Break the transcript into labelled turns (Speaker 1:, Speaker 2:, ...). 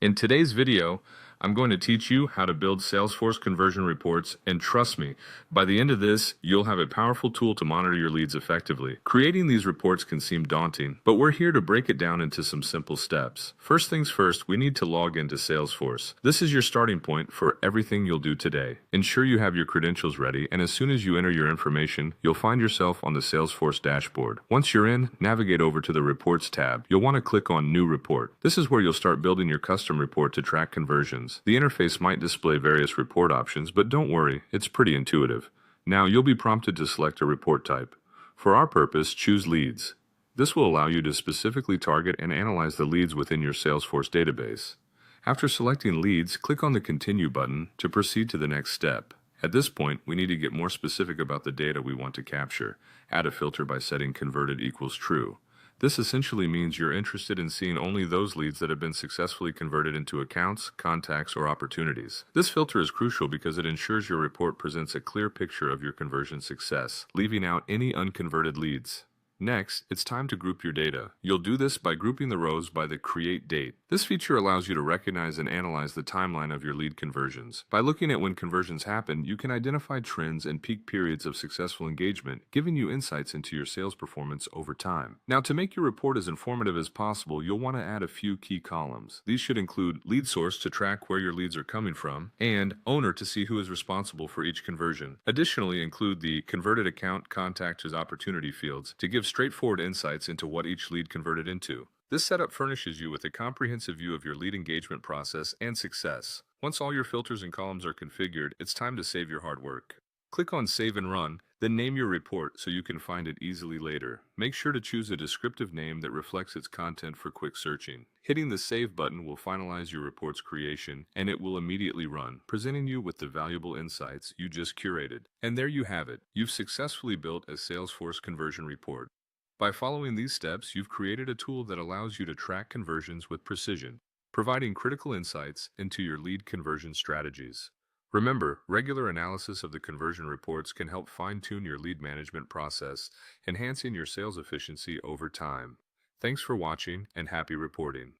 Speaker 1: In today's video, I'm going to teach you how to build Salesforce conversion reports, and trust me, by the end of this, you'll have a powerful tool to monitor your leads effectively. Creating these reports can seem daunting, but we're here to break it down into some simple steps. First things first, we need to log into Salesforce. This is your starting point for everything you'll do today. Ensure you have your credentials ready, and as soon as you enter your information, you'll find yourself on the Salesforce dashboard. Once you're in, navigate over to the Reports tab. You'll want to click on New Report. This is where you'll start building your custom report to track conversions. The interface might display various report options, but don't worry, it's pretty intuitive. Now you'll be prompted to select a report type. For our purpose, choose Leads. This will allow you to specifically target and analyze the leads within your Salesforce database. After selecting Leads, click on the Continue button to proceed to the next step. At this point, we need to get more specific about the data we want to capture. Add a filter by setting Converted equals True. This essentially means you're interested in seeing only those leads that have been successfully converted into accounts, contacts, or opportunities. This filter is crucial because it ensures your report presents a clear picture of your conversion success, leaving out any unconverted leads. Next, it's time to group your data. You'll do this by grouping the rows by the Create Date. This feature allows you to recognize and analyze the timeline of your lead conversions. By looking at when conversions happen, you can identify trends and peak periods of successful engagement, giving you insights into your sales performance over time. Now, to make your report as informative as possible, you'll want to add a few key columns. These should include lead source to track where your leads are coming from, and owner to see who is responsible for each conversion. Additionally, include the converted account, contact, as opportunity fields to give straightforward insights into what each lead converted into. This setup furnishes you with a comprehensive view of your lead engagement process and success. Once all your filters and columns are configured, it's time to save your hard work. Click on Save and Run, then name your report so you can find it easily later. Make sure to choose a descriptive name that reflects its content for quick searching. Hitting the Save button will finalize your report's creation, and it will immediately run, presenting you with the valuable insights you just curated. And there you have it. You've successfully built a Salesforce conversion report. By following these steps, you've created a tool that allows you to track conversions with precision, providing critical insights into your lead conversion strategies. Remember, regular analysis of the conversion reports can help fine-tune your lead management process, enhancing your sales efficiency over time. Thanks for watching, and happy reporting.